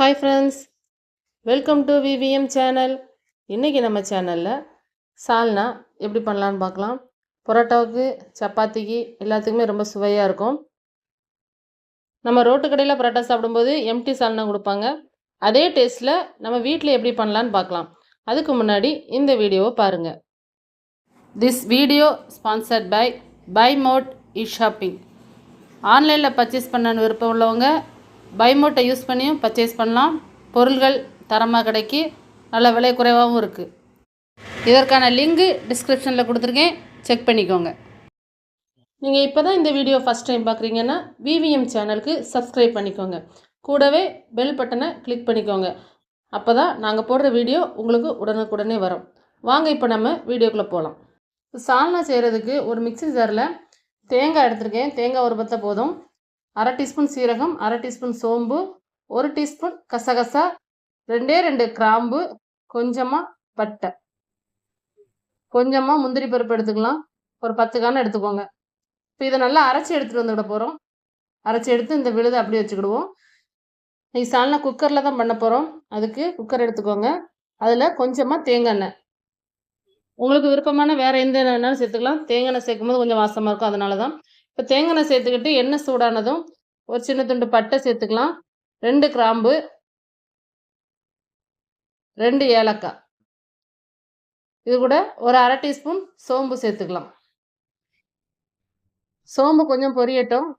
Hi friends, welcome to VVM channel. இன்றைக்கி நம்ம சேனலில் சால்னா எப்படி பண்ணலான்னு பார்க்கலாம். பரோட்டாவுக்கு, சப்பாத்திக்கு எல்லாத்துக்குமே ரொம்ப சுவையாக இருக்கும். நம்ம ரோட்டு கடையில் பரோட்டா சாப்பிடும்போது எம்டி சால்னா கொடுப்பாங்க. அதே டேஸ்ட்டில் நம்ம வீட்டில் எப்படி பண்ணலான்னு பார்க்கலாம். அதுக்கு முன்னாடி இந்த வீடியோவை பாருங்கள். This video sponsored by mode shopping. ஆன்லைனில் பர்ச்சேஸ் பண்ண விருப்பம் உள்ளவங்க பை மோட்டை யூஸ் பண்ணியும் பர்ச்சேஸ் பண்ணலாம். பொருள்கள் தரமாக கிடைக்கி நல்ல விலை குறைவாகவும் இருக்குது. இதற்கான லிங்கு டிஸ்கிரிப்ஷனில் கொடுத்துருக்கேன், செக் பண்ணிக்கோங்க. நீங்கள் இப்போ தான் இந்த வீடியோ ஃபஸ்ட் டைம் பார்க்குறீங்கன்னா விவிஎம் சேனலுக்கு சப்ஸ்கிரைப் பண்ணிக்கோங்க. கூடவே பெல் பட்டனை கிளிக் பண்ணிக்கோங்க. அப்போ தான் நாங்கள் போடுற வீடியோ உங்களுக்கு உடனுக்குடனே வரும். வாங்க இப்போ நம்ம வீடியோக்குள்ளே போகலாம். சால்னா செய்கிறதுக்கு ஒரு மிக்ஸி ஜாரில் தேங்காய் எடுத்துருக்கேன். தேங்காய் ஒரு பத்தை போதும். 1/2 டீஸ்பூன் சீரகம், 1/2 டீஸ்பூன் சோம்பு, 1 டீஸ்பூன் கசகசா, 2 கிராம்பு, கொஞ்சமாக பட்டை, கொஞ்சமாக முந்திரி பருப்பு எடுத்துக்கலாம். ஒரு 10 கான எடுத்துக்கோங்க. இப்போ இதை நல்லா அரைச்சி எடுத்துகிட்டு வந்துவிட போகிறோம். அரைச்சி எடுத்து இந்த விழுதை அப்படியே வச்சுக்கிடுவோம். இன்னைக்கு சால்னா குக்கரில் தான் பண்ண போகிறோம். அதுக்கு குக்கர் எடுத்துக்கோங்க. அதில் கொஞ்சமாக தேங்காய் எண்ணெய், உங்களுக்கு விருப்பமான வேறு எந்த எண்ணெய்னாலும் சேர்த்துக்கலாம். தேங்காய் எண்ணெய் சேர்க்கும் போது கொஞ்சம் வாசமாக இருக்கும், அதனால தான். இப்போ தேங்காய் எண்ணெய் சேர்த்துக்கிட்டு எண்ணெய் சூடானதும் ஒரு சின்ன துண்டு பட்டை சேர்த்துக்கலாம். 2 கிராம்பு, 2 ஏலக்காய், இது கூட ஒரு 1/2 டீஸ்பூன் சோம்பு சேர்த்துக்கலாம். சோம்பு கொஞ்சம் பொரியட்டும்.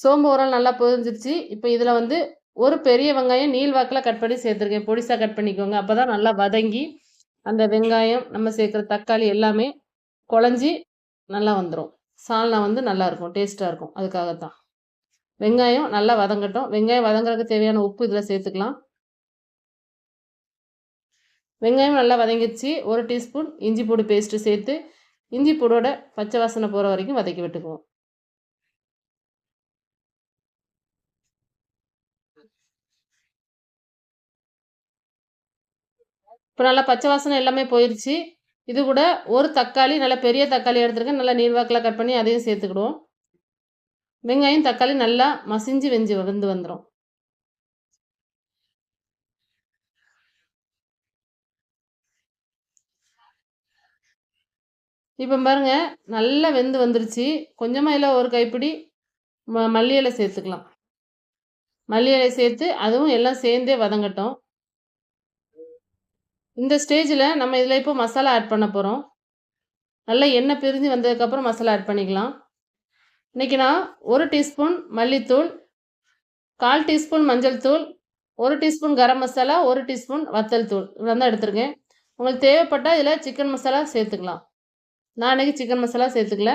சோம்பு ஓரளவு நல்லா பொரிஞ்சிருச்சு. இப்போ இதில் வந்து ஒரு பெரிய வெங்காயம் நீள் வாக்கில் கட் பண்ணி சேர்த்துருக்கேன். பொடிசாக கட் பண்ணிக்கோங்க. அப்போ தான் நல்லா வதங்கி அந்த வெங்காயம், நம்ம சேர்க்குற தக்காளி எல்லாமே குழஞ்சி நல்லா வந்துடும். சால்னா வந்து நல்லாயிருக்கும், டேஸ்ட்டாக இருக்கும். அதுக்காகத்தான். வெங்காயம் நல்லா வதங்கட்டும். வெங்காயம் வதங்குறதுக்கு தேவையான உப்பு இதில் சேர்த்துக்கலாம். வெங்காயம் நல்லா வதங்கிடுச்சு. 1 டீஸ்பூன் இஞ்சி பூண்டு பேஸ்ட்டு சேர்த்து இஞ்சி பூடோட பச்சை வாசனை போகிற வரைக்கும் வதக்கி விட்டுக்குவோம். இப்போ நல்லா பச்சை வாசனை எல்லாமே போயிடுச்சு. இது கூட ஒரு தக்காளி, நல்லா பெரிய தக்காளி எடுத்துருக்கேன். நல்லா நீள்வாக்கில் கட் பண்ணி அதையும் சேர்த்துக்கிடுவோம். வெங்காயம் தக்காளி நல்லா மசிஞ்சு வெந்து வந்துடும். இப்போ பாருங்க, நல்லா வெந்து வந்துருச்சு. கொஞ்சமாக இதில் ஒரு கைப்பிடி மல்லி இலை சேர்த்துக்கலாம். மல்லி இலை சேர்த்து அதுவும் எல்லாம் சேர்ந்தே வதங்கட்டும். இந்த ஸ்டேஜில் நம்ம இதில் இப்போ மசாலா ஆட் பண்ண போகிறோம். நல்லா எண்ணெய் பிரிஞ்சு வந்ததுக்கப்புறம் மசாலா ஆட் பண்ணிக்கலாம். இன்றைக்கி நான் 1 டீஸ்பூன் மல்லித்தூள், 1/4 டீஸ்பூன் மஞ்சள் தூள், 1 டீஸ்பூன் கரம் மசாலா, 1 டீஸ்பூன் வத்தல் தூள் இவ்வளோ தான் எடுத்துருக்கேன். உங்களுக்கு தேவைப்பட்டால் இதில் சிக்கன் மசாலா சேர்த்துக்கலாம். நான் இன்றைக்கி சிக்கன் மசாலா சேர்த்துக்கல,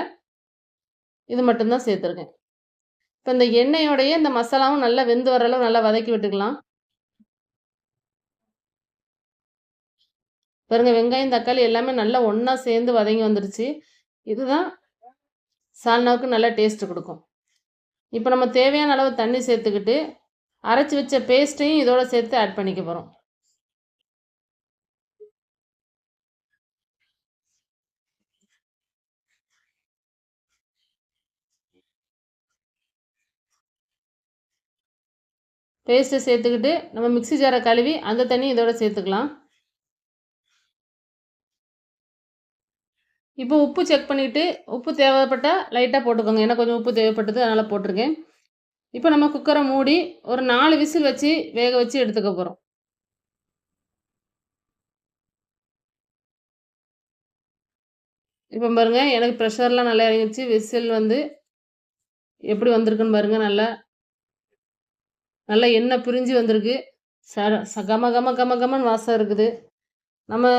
இது மட்டும்தான் சேர்த்துருக்கேன். இப்போ இந்த எண்ணெயோடையே இந்த மசாலாவும் நல்லா வெந்து வர அளவு நல்லா வதக்கி விட்டுக்கலாம். பாருங்க, வெங்காயம் தக்காளி எல்லாமே நல்லா ஒன்றா சேர்ந்து வதங்கி வந்துருச்சு. இதுதான் சால்னாவுக்கு நல்லா டேஸ்ட்டு கொடுக்கும். இப்போ நம்ம தேவையான அளவு தண்ணி சேர்த்துக்கிட்டு அரைச்சி வச்ச பேஸ்ட்டையும் இதோட சேர்த்து ஆட் பண்ணிக்க போகிறோம். பேஸ்ட்டை சேர்த்துக்கிட்டு நம்ம மிக்ஸி ஜாரை கழுவி அந்த தண்ணி இதோட சேர்த்துக்கலாம். இப்போ உப்பு செக் பண்ணிவிட்டு உப்பு தேவைப்பட்டால் லைட்டாக போட்டுக்கோங்க. ஏன்னா கொஞ்சம் உப்பு தேவைப்பட்டது, அதனால் போட்டிருக்கேன். இப்போ நம்ம குக்கரை மூடி ஒரு 4 விசில் வச்சு வேக வச்சு எடுத்துக்க போகிறோம். இப்போ பாருங்கள், எனக்கு ப்ரெஷர்லாம் நல்லா இறங்கிடுச்சு. விசில் வந்து எப்படி வந்திருக்குன்னு பாருங்கள். நல்லா எண்ணெய் பிரிஞ்சு வந்திருக்கு. கம கம கம கமன்னு வாசம் இருக்குது. நம்ம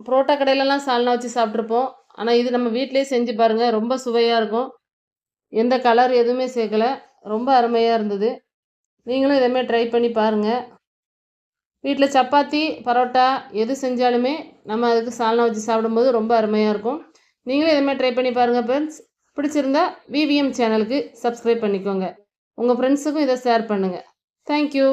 புரோட்டா கடையிலலாம் சால்னா வச்சு சாப்பிட்ருப்போம். ஆனால் இது நம்ம வீட்டிலேயே செஞ்சு பாருங்கள், ரொம்ப சுவையாக இருக்கும். எந்த கலர் எதுவுமே சேர்க்கலை, ரொம்ப அருமையாக இருந்தது. நீங்களும் இதேமாதிரி ட்ரை பண்ணி பாருங்கள். வீட்டில் சப்பாத்தி, பரோட்டா எது செஞ்சாலுமே நம்ம அதுக்கு சால்னா வச்சு சாப்பிடும்போது ரொம்ப அருமையாக இருக்கும். நீங்களும் இதேமாதிரி ட்ரை பண்ணி பாருங்கள் ஃப்ரெண்ட்ஸ். பிடிச்சிருந்தா விவிஎம் சேனலுக்கு சப்ஸ்கிரைப் பண்ணிக்கோங்க. உங்கள் ஃப்ரெண்ட்ஸுக்கும் இதை ஷேர் பண்ணுங்கள். தேங்க்யூ.